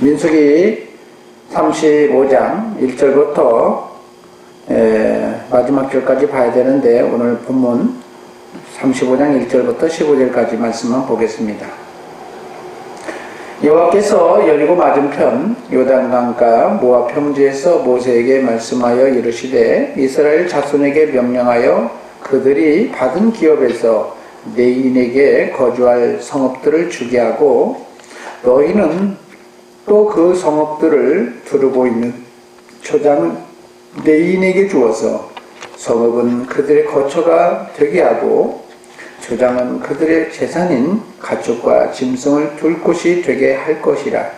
민수기 35장 1절부터 마지막 절까지 봐야 되는데 오늘 본문 35장 1절부터 15절까지 말씀만 보겠습니다. 여호와께서 여리고 맞은편 요단강가 모압 평지에서 모세에게 말씀하여 이르시되 이스라엘 자손에게 명령하여 그들이 받은 기업에서 내인에게 거주할 성읍들을 주게 하고 너희는 또 그 성읍들을 두르고 있는 초장을 내인에게 주어서 성읍은 그들의 거처가 되게 하고 초장은 그들의 재산인 가축과 짐승을 둘 곳이 되게 할 것이라.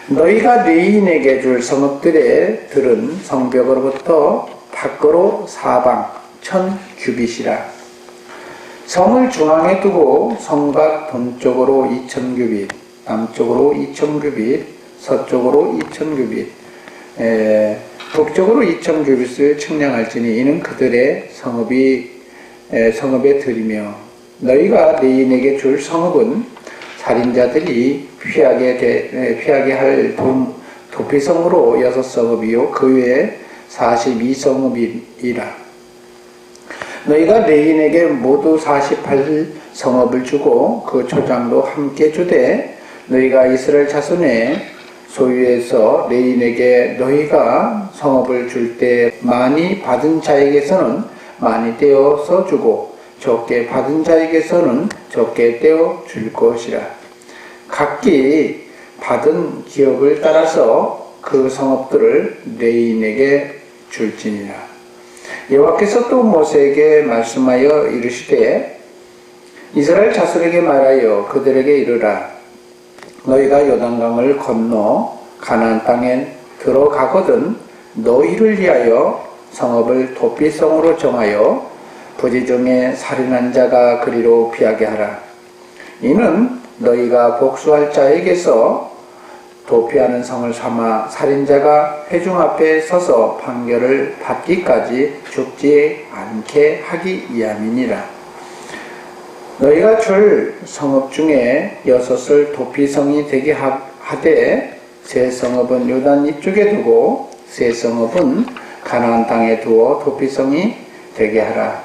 너희가 내인에게 줄 성읍들의 들은 성벽으로부터 밖으로 사방 1000규빗이라. 성을 중앙에 두고 성곽 동쪽으로 2000규빗, 남쪽으로 2000규빗, 서쪽으로 2000규빗, 북쪽으로 2000규빗을 측량할지니 이는 그들의 성읍에 들이며 너희가 내인에게 줄 성읍은 살인자들이 피하게 할 도피성으로 6성읍이요 그 외에 42성읍이라. 너희가 내인에게 모두 48성읍을 주고 그 초장도 함께 주되 너희가 이스라엘 자손의 소유에서 내인에게 너희가 성읍을 줄 때 많이 받은 자에게서는 많이 떼어서 주고 적게 받은 자에게서는 적게 떼어 줄 것이라. 각기 받은 기업을 따라서 그 성읍들을 내인에게 줄지니라. 여호와께서 또 모세에게 말씀하여 이르시되 이스라엘 자손에게 말하여 그들에게 이르라. 너희가 요단강을 건너 가나안 땅에 들어가거든 너희를 위하여 성읍을 도피성으로 정하여 부지 중에 살인한 자가 그리로 피하게 하라. 이는 너희가 복수할 자에게서 도피하는 성을 삼아 살인자가 회중 앞에 서서 판결을 받기까지 죽지 않게 하기 위함이니라. 너희가 줄 성읍 중에 6을 도피성이 되게 하되 세 성읍은 요단 이쪽에 두고 세 성읍은 가나안 땅에 두어 도피성이 되게 하라.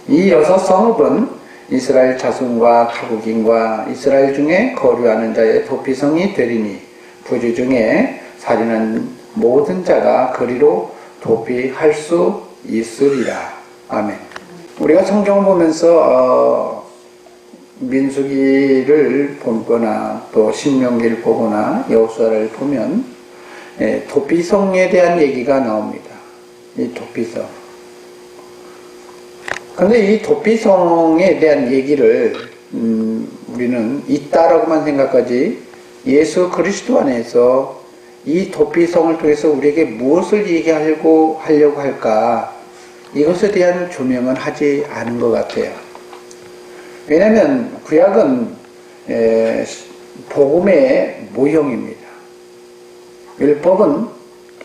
이 6성읍은 이스라엘 자손과 타국인과 이스라엘 중에 거류하는 자의 도피성이 되리니 부지 중에 살인한 모든 자가 그리로 도피할 수 있으리라. 아멘. 우리가 성경을 보면서 민수기를 보거나 또 신명기를 보거나 여호수아를 보면 도피성에 대한 얘기가 나옵니다. 이 도피성. 그런데 이 도피성에 대한 얘기를 우리는 있다라고만 생각하지 예수 그리스도 안에서 이 도피성을 통해서 우리에게 무엇을 얘기하려고 할까 이것에 대한 조명은 하지 않은 것 같아요. 왜냐하면 구약은 복음의 모형입니다. 율법은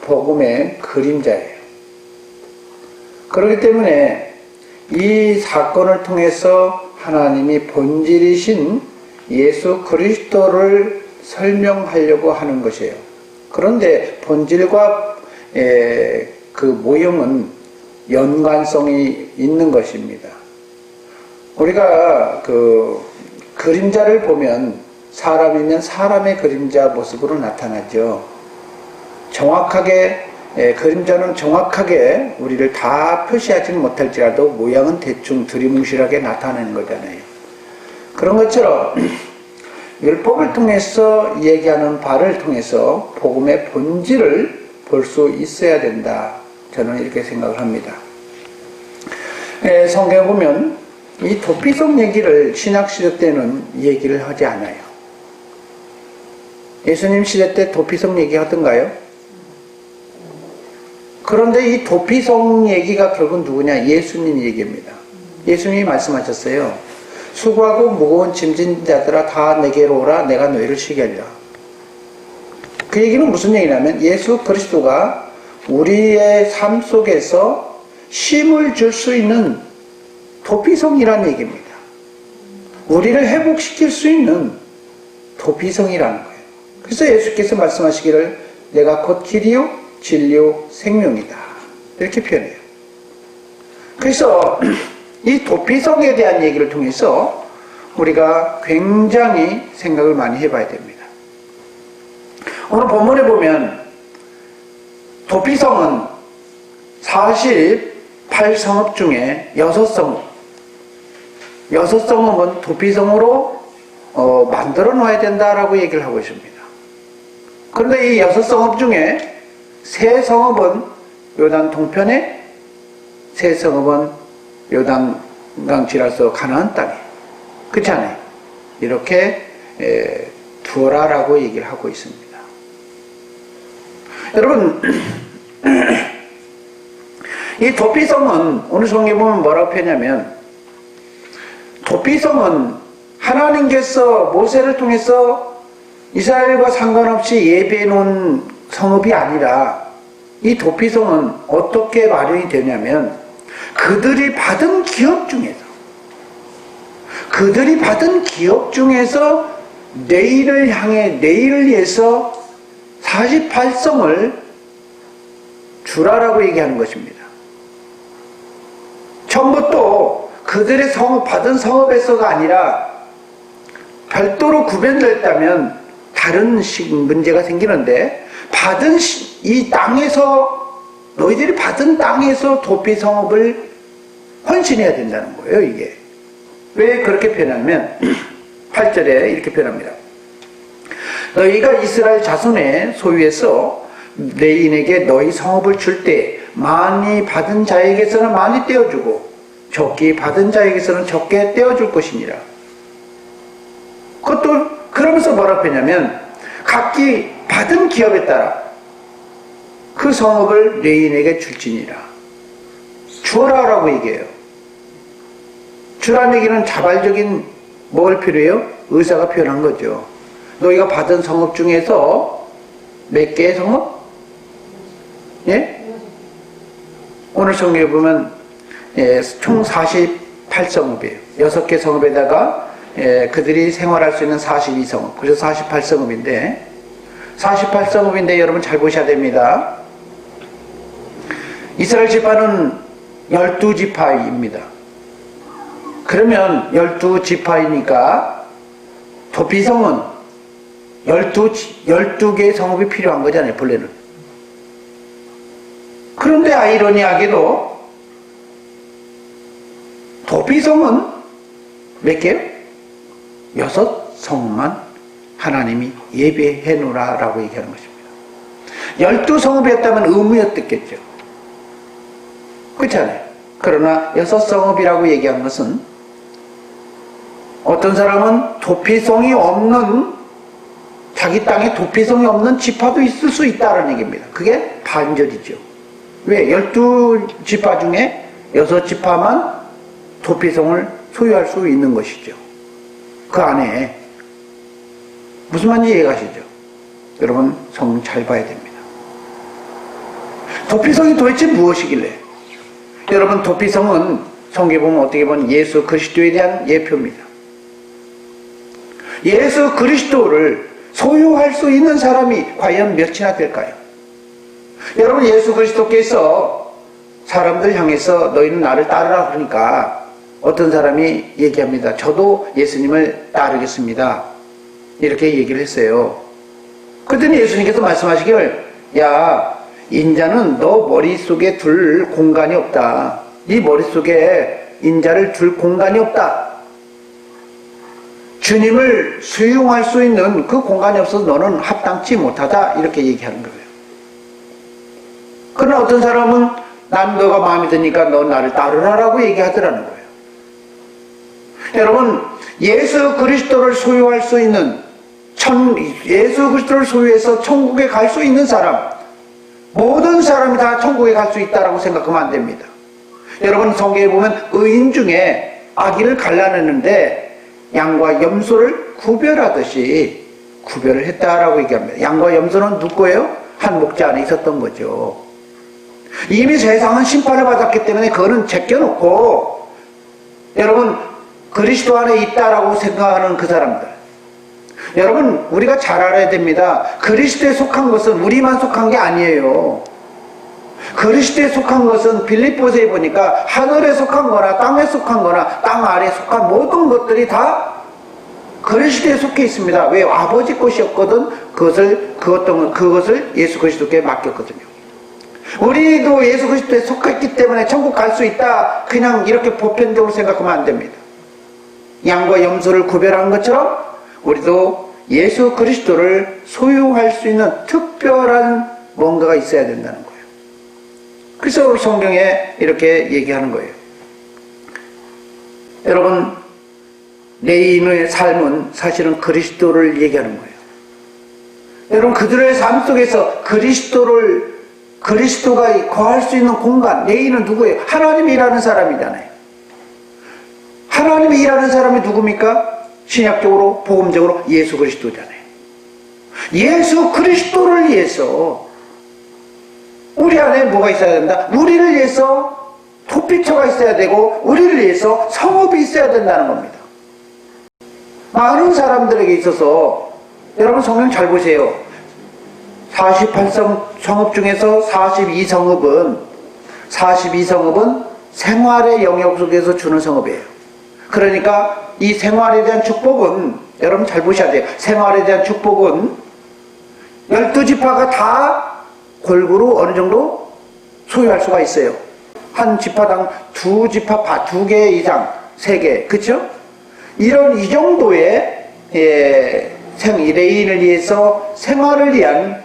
복음의 그림자예요. 그렇기 때문에 이 사건을 통해서 하나님이 본질이신 예수 그리스도를 설명하려고 하는 것이에요. 그런데 본질과 그 모형은 연관성이 있는 것입니다. 우리가 그 그림자를 보면 사람이면 사람의 그림자 모습으로 나타나죠. 정확하게 그림자는 정확하게 우리를 다 표시하지는 못할지라도 모양은 대충 두리뭉실하게 나타내는 거잖아요. 그런 것처럼 율법을 통해서 얘기하는 바를 통해서 복음의 본질을 볼 수 있어야 된다. 저는 이렇게 생각을 합니다. 성경에 보면 이 도피성 얘기를 신약시대 때는 얘기를 하지 않아요. 예수님 시대 때 도피성 얘기하던가요? 그런데 이 도피성 얘기가 결국 누구냐? 예수님 얘기입니다. 예수님이 말씀하셨어요. 수고하고 무거운 짐진 자들아 다 내게로 오라 내가 너희를 쉬게 하리라. 그 얘기는 무슨 얘기냐면 예수 그리스도가 우리의 삶 속에서 쉼을 줄 수 있는 도피성이라는 얘기입니다. 우리를 회복시킬 수 있는 도피성이라는 거예요. 그래서 예수께서 말씀하시기를 내가 곧 길이요 진리요 생명이다 이렇게 표현해요. 그래서 이 도피성에 대한 얘기를 통해서 우리가 굉장히 생각을 많이 해봐야 됩니다. 오늘 본문에 보면 도피성은 48성읍 중에 6성읍은 도피성으로 만들어 놓아야 된다라고 얘기를 하고 있습니다. 그런데 이 6성읍 중에 3성읍은 요단 동편에, 3성읍은 요단강 지나서 가나안 땅에, 그렇지 않아요? 이렇게 두어라라고 얘기를 하고 있습니다. 여러분, 이 도피성은 오늘 성경에 보면 뭐라고 표현하냐면, 도피성은 하나님께서 모세를 통해서 이스라엘과 상관없이 예배해 놓은 성읍이 아니라, 이 도피성은 어떻게 마련이 되냐면 그들이 받은 기업 중에서 내일을 위해서 48성을 주라라고 얘기하는 것입니다. 전부터 그들의 받은 성읍에서가 아니라 별도로 구별됐다면 다른 문제가 생기는데, 너희들이 받은 땅에서 도피성읍을 헌신해야 된다는 거예요, 이게. 왜 그렇게 표현하면 8절에 이렇게 표현합니다. 너희가 이스라엘 자손의 소유에서 레인에게 너희 성읍을 줄 때 많이 받은 자에게서는 많이 떼어주고 적게 받은 자에게서는 적게 떼어줄 것이니라. 그것도 그러면서 뭐라고 표현하냐면 각기 받은 기업에 따라 그 성읍을 레인에게 줄지니라. 주어라라고 얘기해요. 주라는 얘기는 자발적인 뭘 필요해요? 의사가 표현한 거죠. 너희가 받은 성읍 중에서 몇 개의 성읍? 예? 오늘 성경에 보면 총 48성읍이에요. 6개 성읍에다가 그들이 생활할 수 있는 42성읍. 그래서 48성읍인데 48성읍인데 여러분 잘 보셔야 됩니다. 이스라엘 지파는 12지파입니다. 그러면 12지파이니까 도피성은 12개의 성읍이 필요한 거잖아요, 본래는. 그런데 아이러니하게도 도피성은 몇 개요? 6성읍만 하나님이 예배해 놓으라라고 얘기하는 것입니다. 12성읍이었다면 의무였겠죠. 그렇잖아요. 그러나 6성읍이라고 얘기한 것은 어떤 사람은 자기 땅에 도피성이 없는 지파도 있을 수 있다는 얘기입니다. 그게 반절이죠. 왜? 12지파 중에 6지파만 도피성을 소유할 수 있는 것이죠. 그 안에 무슨 말인지 이해가시죠? 여러분 성경 잘 봐야 됩니다. 도피성이 도대체 무엇이길래? 여러분 도피성은 성경에 보면 어떻게 보면 예수 그리스도에 대한 예표입니다. 예수 그리스도를 소유할 수 있는 사람이 과연 몇이나 될까요? 여러분 예수 그리스도께서 사람들 향해서 너희는 나를 따르라 그러니까 어떤 사람이 얘기합니다. 저도 예수님을 따르겠습니다. 이렇게 얘기를 했어요. 그랬더니 예수님께서 말씀하시기를 야 인자는 너 머릿속에 둘 공간이 없다. 네 머릿속에 인자를 둘 공간이 없다. 주님을 수용할 수 있는 그 공간이 없어서 너는 합당치 못하다. 이렇게 얘기하는 거예요. 그러나 어떤 사람은 난 너가 마음에 드니까 너 나를 따르라라고 얘기하더라는 거예요. 여러분 예수 그리스도를 소유할 수 있는 예수 그리스도를 소유해서 천국에 갈 수 있는 사람, 모든 사람이 다 천국에 갈 수 있다라고 생각하면 안 됩니다. 여러분 성경에 보면 의인 중에 악인을 갈라내는데 양과 염소를 구별하듯이 구별을 했다라고 얘기합니다. 양과 염소는 누구예요? 한 목자 안에 있었던 거죠. 이미 세상은 심판을 받았기 때문에 그거는 제껴놓고 여러분 그리스도 안에 있다라고 생각하는 그 사람들, 여러분, 우리가 잘 알아야 됩니다. 그리스도에 속한 것은 우리만 속한 게 아니에요. 그리스도에 속한 것은 빌립보서에 보니까 하늘에 속한 거나 땅에 속한 거나 땅 아래에 속한 모든 것들이 다 그리스도에 속해 있습니다. 왜? 아버지 것이었거든. 그것을 예수 그리스도께 맡겼거든요. 우리도 예수 그리스도에 속했기 때문에 천국 갈 수 있다. 그냥 이렇게 보편적으로 생각하면 안 됩니다. 양과 염소를 구별한 것처럼 우리도 예수 그리스도를 소유할 수 있는 특별한 뭔가가 있어야 된다는 거예요. 그래서 성경에 이렇게 얘기하는 거예요. 여러분, 레위인의 삶은 사실은 그리스도를 얘기하는 거예요. 여러분, 그들의 삶 속에서 그리스도가 거할 수 있는 공간, 레위인은 누구예요? 하나님이 일하는 사람이잖아요. 하나님이 일하는 사람이 누굽니까? 신약적으로, 복음적으로 예수 그리스도잖아요. 예수 그리스도를 위해서 우리 안에 뭐가 있어야 된다? 우리를 위해서 도피처가 있어야 되고 우리를 위해서 성읍이 있어야 된다는 겁니다. 많은 사람들에게 있어서 여러분 성경 잘 보세요. 48성읍 중에서 42성읍은 생활의 영역 속에서 주는 성읍이에요. 그러니까 이 생활에 대한 축복은 여러분 잘 보셔야 돼요. 생활에 대한 축복은 12지파가 다 골고루 어느 정도 소유할 수가 있어요. 한 지파당 2지파 2개 이상, 3개, 그쵸? 이 정도의 레위인을 위해서 생활을 위한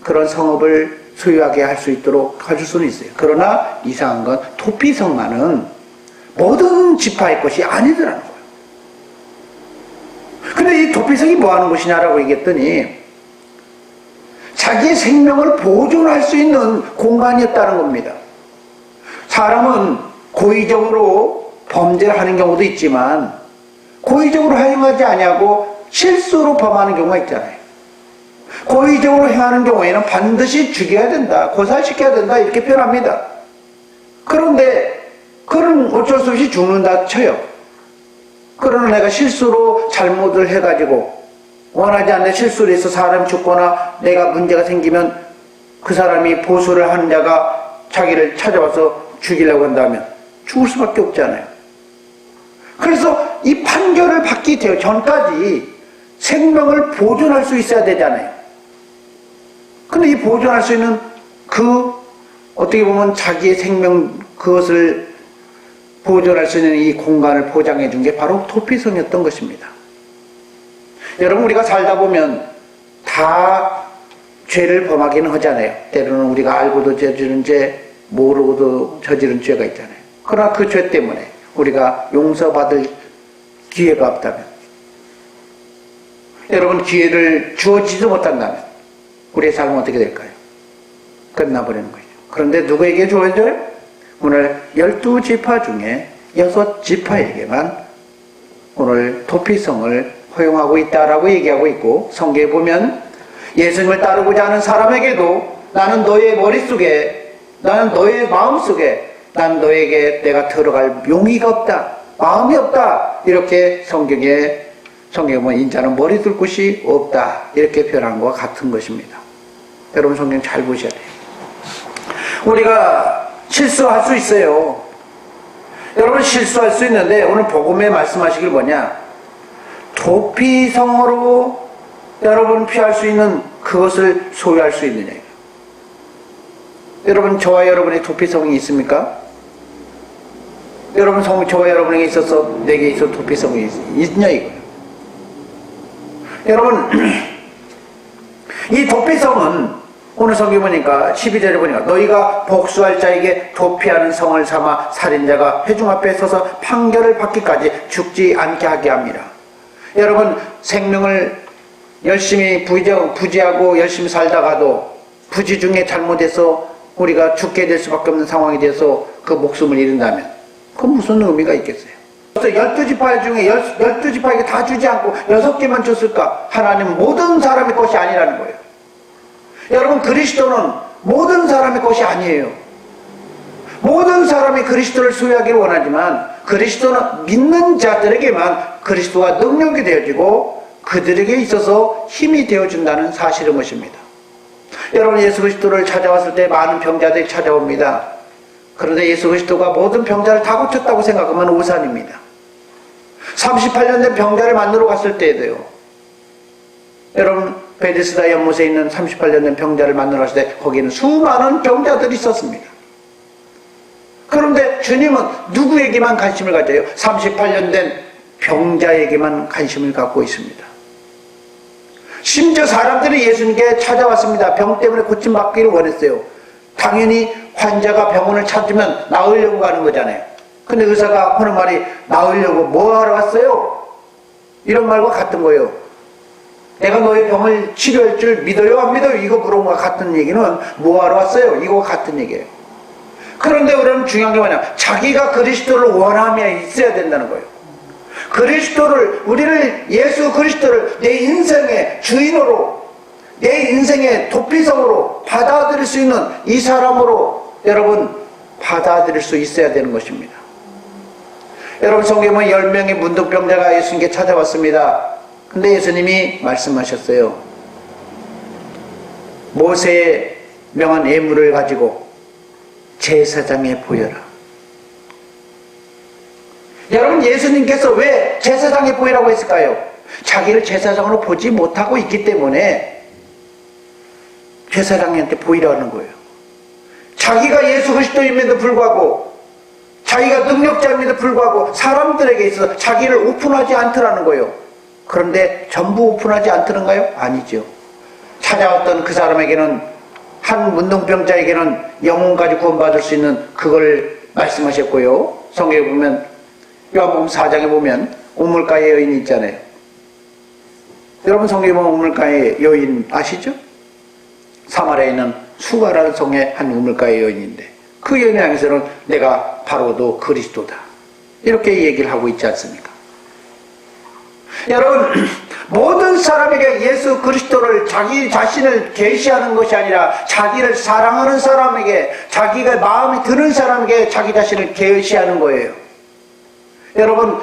그런 성읍을 소유하게 할 수 있도록 해줄 수는 있어요. 그러나 이상한 건 토피성만은 모든 지파의 것이 아니더라는 거예요. 근데 이 토피성이 뭐 하는 곳이냐라고 얘기했더니 자기의 생명을 보존할 수 있는 공간이었다는 겁니다. 사람은 고의적으로 범죄를 하는 경우도 있지만 고의적으로 행하지 아니하고 실수로 범하는 경우가 있잖아요. 고의적으로 행하는 경우에는 반드시 죽여야 된다, 고살시켜야 된다 이렇게 표현합니다. 그런데 그는 어쩔 수 없이 죽는다 쳐요. 그러나 내가 실수로 잘못을 해가지고 원하지 않는 실수를 해서 사람이 죽거나 내가 문제가 생기면 그 사람이 보수를 하는 자가 자기를 찾아와서 죽이려고 한다면 죽을 수밖에 없잖아요. 그래서 이 판결을 받기 전까지 생명을 보존할 수 있어야 되잖아요. 근데 이 보존할 수 있는 어떻게 보면 자기의 생명 그것을 보존할 수 있는 이 공간을 보장해 준 게 바로 토피성이었던 것입니다. 여러분, 우리가 살다 보면 다 죄를 범하기는 하잖아요. 때로는 우리가 알고도 저지른 죄, 모르고도 저지른 죄가 있잖아요. 그러나 그 죄 때문에 우리가 용서받을 기회가 없다면, 여러분 기회를 주어지지 못한다면 우리의 삶은 어떻게 될까요? 끝나버리는 거죠. 그런데 누구에게 주어져요? 오늘 12지파 중에 6지파에게만 오늘 토피성을 허용하고 있다라고 얘기하고 있고, 성경에 보면 예수님을 따르고자 하는 사람에게도 나는 너의 머릿속에, 나는 너의 마음속에, 나는 너에게 내가 들어갈 용의가 없다, 마음이 없다, 이렇게 성경에 보면 인자는 머리 둘 곳이 없다 이렇게 표현한 것과 같은 것입니다. 여러분 성경 잘 보셔야 돼요. 우리가 실수할 수 있어요. 여러분 실수할 수 있는데 오늘 복음에 말씀하시길 뭐냐, 도피성으로 여러분 피할 수 있는 그것을 소유할 수 있느냐. 여러분 저와 여러분의 도피성이 있습니까? 여러분 저와 여러분에게 있어서 내게 있어 도피성이 있냐 이거예요. 여러분 이 도피성은 오늘 성경 보니까 12절에 보니까 너희가 복수할 자에게 도피하는 성을 삼아 살인자가 회중 앞에 서서 판결을 받기까지 죽지 않게 하게 합니다. 여러분 생명을 열심히 부지하고 열심히 살다가도 부지 중에 잘못해서 우리가 죽게 될 수밖에 없는 상황이 돼서 그 목숨을 잃는다면 그건 무슨 의미가 있겠어요? 12지파 중에 12지파에게 다 주지 않고 6개만 줬을까? 하나님은 모든 사람의 것이 아니라는 거예요. 여러분 그리스도는 모든 사람의 것이 아니에요. 모든 사람이 그리스도를 소유하기를 원하지만 그리스도는 믿는 자들에게만 그리스도가 능력이 되어지고 그들에게 있어서 힘이 되어준다는 사실인 것입니다. 여러분, 예수 그리스도를 찾아왔을 때 많은 병자들이 찾아옵니다. 그런데 예수 그리스도가 모든 병자를 다 고쳤다고 생각하면 오산입니다. 38년 된 병자를 만나러 갔을 때에도요, 여러분, 베데스다 연못에 있는 38년 된 병자를 만나러 갔을 때 거기에는 수많은 병자들이 있었습니다. 그런데 주님은 누구에게만 관심을 가져요? 38년 된 병자에게만 관심을 갖고 있습니다. 심지어 사람들이 예수님께 찾아왔습니다. 병 때문에 고침받기를 원했어요. 당연히 환자가 병원을 찾으면 나으려고 가는 거잖아요. 근데 의사가 하는 말이, 나으려고 뭐 하러 왔어요? 이런 말과 같은 거예요. 내가 너의 병을 치료할 줄 믿어요? 안 믿어요? 이거 물어본 것과 같은 얘기는 뭐 하러 왔어요? 이거 같은 얘기예요. 그런데 우리는 중요한 게 뭐냐? 자기가 그리스도를 원함이 있어야 된다는 거예요. 그리스도를, 우리를, 예수 그리스도를 내 인생의 주인으로, 내 인생의 도피성으로 받아들일 수 있는 이 사람으로 여러분 받아들일 수 있어야 되는 것입니다. 여러분, 성경에 10명의 문둥병자가 예수님께 찾아왔습니다. 근데 예수님이 말씀하셨어요. 모세의 명한 예물을 가지고 제사장에 보여라. 여러분, 예수님께서 왜 제사장에 보이라고 했을까요? 자기를 제사장으로 보지 못하고 있기 때문에 제사장한테 보이라는 거예요. 자기가 예수 그리스도임에도 불구하고, 자기가 능력자임에도 불구하고 사람들에게 있어서 자기를 오픈하지 않더라는 거예요. 그런데 전부 오픈하지 않더는가요? 아니죠. 찾아왔던 그 사람에게는, 한 문둥병자에게는 영혼까지 구원받을 수 있는 그걸 말씀하셨고요. 성경에 보면, 요한복음 4장에 보면 우물가의 여인이 있잖아요. 여러분, 성경에 보면 우물가의 여인 아시죠? 사마리아에 있는 수가라는 성의 한 우물가의 여인인데, 그 여인을 향해서는 내가 바로 너 그리스도다, 이렇게 얘기를 하고 있지 않습니까? 여러분, 모든 사람에게 예수 그리스도를, 자기 자신을 계시하는 것이 아니라 자기를 사랑하는 사람에게, 자기가 마음에 드는 사람에게 자기 자신을 계시하는 거예요. 여러분,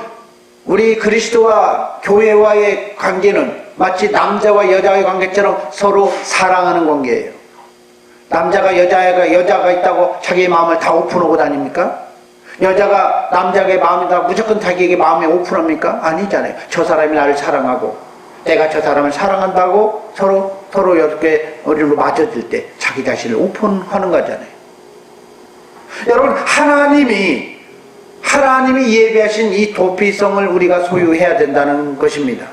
우리 그리스도와 교회와의 관계는 마치 남자와 여자의 관계처럼 서로 사랑하는 관계예요. 남자가 여자가 있다고 자기의 마음을 다 오픈하고 다닙니까? 여자가 남자에게 마음이 다 무조건 자기에게 마음에 오픈합니까? 아니잖아요. 저 사람이 나를 사랑하고 내가 저 사람을 사랑한다고 서로 이렇게 어리로 맞아줄 때 자기 자신을 오픈하는 거잖아요. 여러분, 하나님이 예비하신 이 도피성을 우리가 소유해야 된다는 것입니다.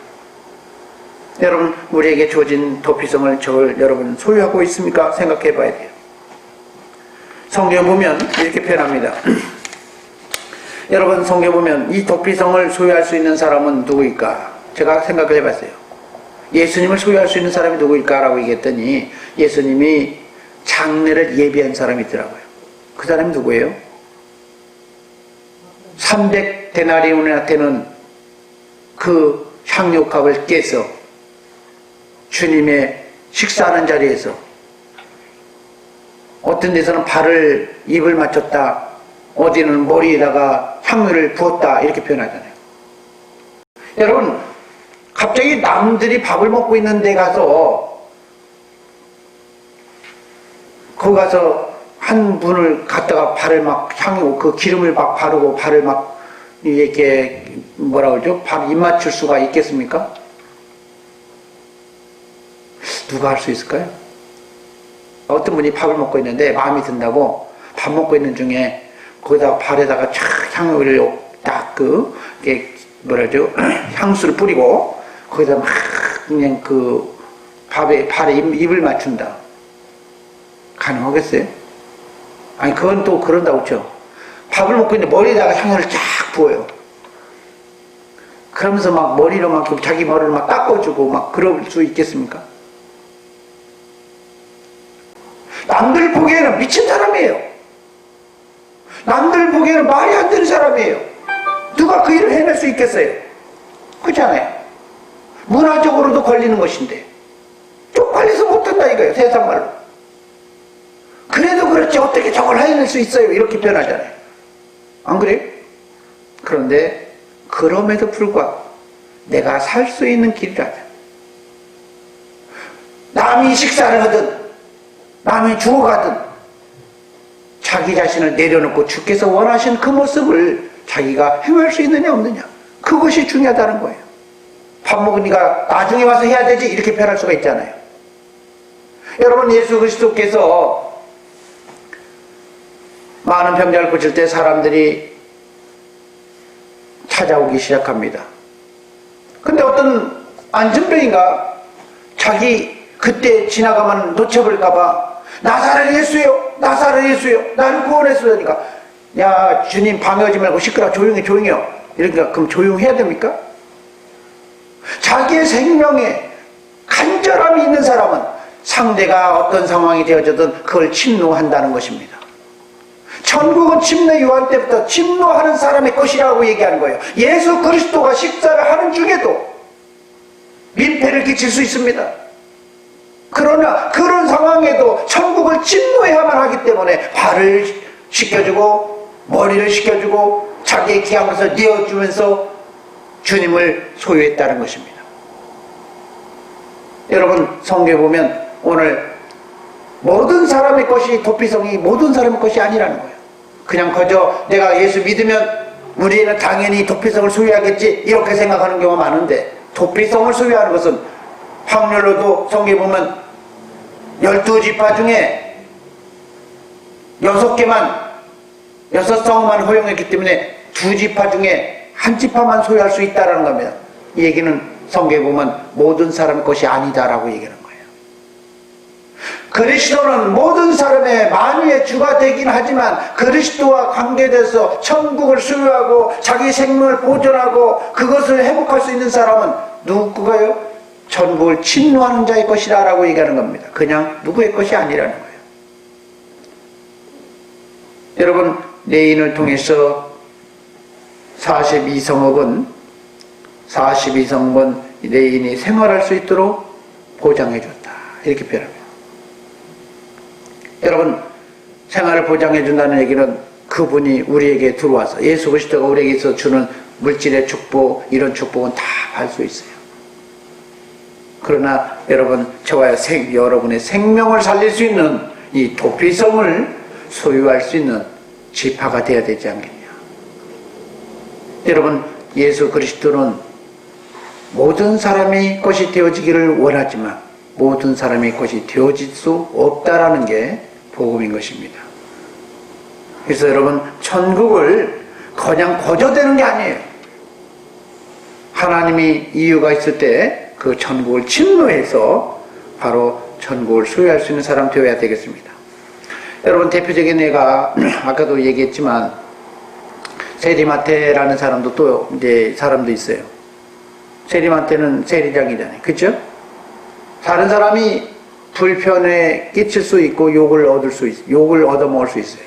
여러분, 우리에게 주어진 도피성을 여러분 소유하고 있습니까? 생각해 봐야 돼요. 성경 보면 이렇게 표현합니다. 여러분, 성경 보면 이 도피성을 소유할 수 있는 사람은 누구일까? 제가 생각을 해봤어요. 예수님을 소유할 수 있는 사람이 누구일까라고 얘기했더니 예수님이 장례를 예비한 사람이 있더라고요. 그 사람이 누구예요? 300데나리온한테는 그 향료값을 깨서 주님의 식사하는 자리에서, 어떤 데서는 입을 맞췄다, 어디는 머리에다가 향유를 부었다, 이렇게 표현하잖아요. 여러분, 갑자기 남들이 밥을 먹고 있는 데 가서, 거기 가서 한 분을 갖다가 발을 막 그 기름을 막 바르고 발을 막 이렇게 뭐라 그러죠? 입 맞출 수가 있겠습니까? 누가 할 수 있을까요? 어떤 분이 밥을 먹고 있는데 마음이 든다고 밥 먹고 있는 중에 거기다가 발에다가 촥 향유를 딱 뭐라죠? 향수를 뿌리고 거기다 막 그냥 그 발에 입을 맞춘다. 가능하겠어요? 아니, 그건 또 그런다고 쳐. 밥을 먹고 있는데 머리에다가 향유를 쫙 부어요. 그러면서 막 머리로 막 자기 머리를 막 닦아주고 막 그럴 수 있겠습니까? 남들 보기에는 미친 사람이에요. 남들 보기에는 말이 안 되는 사람이에요. 누가 그 일을 해낼 수 있겠어요? 그렇잖아요. 문화적으로도 걸리는 것인데 쪽팔려서 못한다 이거예요, 세상말로. 그래도 그렇지 어떻게 저걸 해낼 수 있어요, 이렇게 표현하잖아요. 안 그래요? 그런데 그럼에도 불구하고 내가 살 수 있는 길이라면, 남이 식사를 하든 남이 죽어가든 자기 자신을 내려놓고 주께서 원하신 그 모습을 자기가 행할 수 있느냐 없느냐, 그것이 중요하다는 거예요. 밥 먹으니까 나중에 와서 해야 되지 이렇게 변할 수가 있잖아요. 여러분, 예수 그리스도께서 많은 병자를 고칠 때 사람들이 찾아오기 시작합니다. 근데 어떤 안전병인가 자기 그때 지나가면 놓쳐버릴까봐 나사렛 예수요, 나사렛 예수요, 나를 구원했어요. 그러니까 야 주님 방해하지 말고 시끄러, 조용해요. 이러니까 그럼 조용해야 됩니까? 자기의 생명에 간절함이 있는 사람은 상대가 어떤 상황이 되어져든 그걸 침노한다는 것입니다. 천국은 침례 요한 때부터 침노하는 사람의 것이라고 얘기하는 거예요. 예수 그리스도가 식사를 하는 중에도 민폐를 끼칠 수 있습니다. 그러나 그런 상황에도 천국을 침노해야만 하기 때문에 발을 씻겨주고 머리를 씻겨주고 자기의 귀한 것을 내어주면서 주님을 소유했다는 것입니다. 여러분, 성경에 보면 오늘 모든 사람의 것이, 도피성이 모든 사람의 것이 아니라는 거예요. 그냥 그저 내가 예수 믿으면 우리는 당연히 도피성을 소유하겠지 이렇게 생각하는 경우가 많은데, 도피성을 소유하는 것은 확률로도 성경에 보면 12지파 중에 6성만 허용했기 때문에 2지파 중에 1지파만 소유할 수 있다는 겁니다. 이 얘기는 성경에 보면 모든 사람의 것이 아니다라고 얘기하는 거예요. 그리스도는 모든 사람의 만유의 주가 되긴 하지만 그리스도와 관계돼서 천국을 소유하고 자기 생명을 보존하고 그것을 회복할 수 있는 사람은 누구가요? 천국을 침노하는 자의 것이다 라고 얘기하는 겁니다. 그냥 누구의 것이 아니라는 거예요. 여러분, 레인을 통해서 42성읍은 레인이 생활할 수 있도록 보장해줬다, 이렇게 표현합니다. 여러분, 생활을 보장해준다는 얘기는 그분이 우리에게 들어와서, 예수 그리스도가 우리에게서 주는 물질의 축복, 이런 축복은 다 받을 수 있어요. 그러나 여러분, 저와 여러분의 생명을 살릴 수 있는 이 도피성을 소유할 수 있는 지파가 되어야 되지 않겠냐. 여러분, 예수 그리스도는 모든 사람의 것이 되어지기를 원하지만 모든 사람의 것이 되어질 수 없다라는 게 복음인 것입니다. 그래서 여러분, 천국을 그냥 거저되는 게 아니에요. 하나님이 이유가 있을 때 그 천국을 침노해서 바로 천국을 소유할 수 있는 사람 되어야 되겠습니다. 여러분, 대표적인 예가 아까도 얘기했지만 세리마태라는 사람도 또 이제 사람도 있어요. 세리마태는 세리장이잖아요. 그렇죠? 다른 사람이 불편에 끼칠 수 있고 욕을 얻어먹을 수 있어요.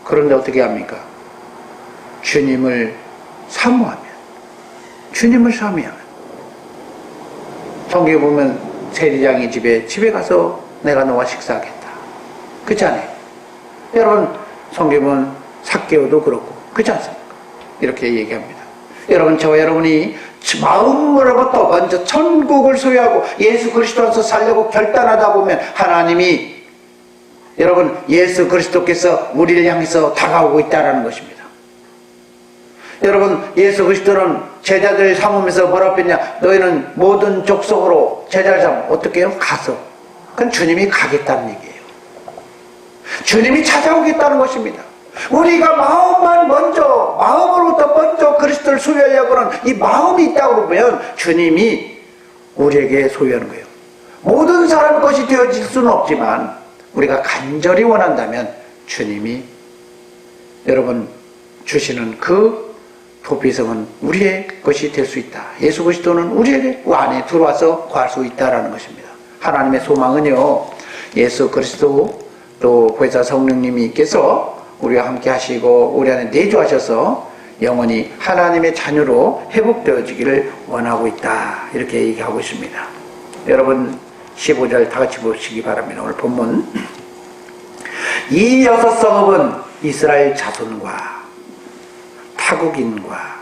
그런데 어떻게 합니까? 주님을 사모하면, 성경에 보면 세리장이 집에 가서 내가 너와 식사하겠다. 그렇지 않아요? 여러분, 성경에 보면 삭개오도 그렇고, 그렇지 않습니까? 이렇게 얘기합니다. 여러분, 저와 여러분이 마음으로부터 먼저 천국을 소유하고 예수 그리스도 안에서 살려고 결단하다 보면 하나님이, 여러분, 예수 그리스도께서 우리를 향해서 다가오고 있다는 것입니다. 여러분, 예수 그리스도는 제자들 삼으면서 뭐라고 했냐? 너희는 모든 족속으로 제자를 삼으면 어떻게 해요? 가서. 그건 주님이 가겠다는 얘기예요. 주님이 찾아오겠다는 것입니다. 우리가 마음으로부터 먼저 그리스도를 소유하려고 하는 이 마음이 있다고 보면 주님이 우리에게 소유하는 거예요. 모든 사람 것이 되어질 수는 없지만 우리가 간절히 원한다면 주님이 여러분 주시는 그 도피성은 우리의 것이 될 수 있다. 예수 그리스도는 우리에게 안에 들어와서 구할 수 있다라는 것입니다. 하나님의 소망은요, 예수 그리스도 또 보혜사 성령님께서 우리와 함께 하시고 우리 안에 내주하셔서 영원히 하나님의 자녀로 회복되어지기를 원하고 있다, 이렇게 얘기하고 있습니다. 여러분 15절 다 같이 보시기 바랍니다. 오늘 본문, 이 6성읍은 이스라엘 자손과 타국인과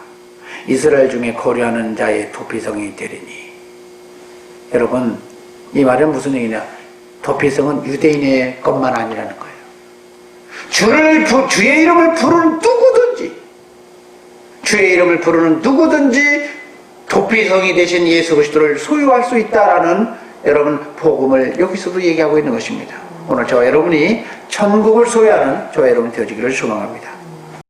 이스라엘 중에 거류하는 자의 도피성이 되리니. 여러분, 이 말은 무슨 얘기냐? 도피성은 유대인의 것만 아니라는 거예요. 주의 이름을 부르는 누구든지, 주의 이름을 부르는 누구든지 도피성이 되신 예수 그리스도를 소유할 수 있다라는 여러분 복음을 여기서도 얘기하고 있는 것입니다. 오늘 저와 여러분이 천국을 소유하는 저와 여러분 되어지기를 소망합니다.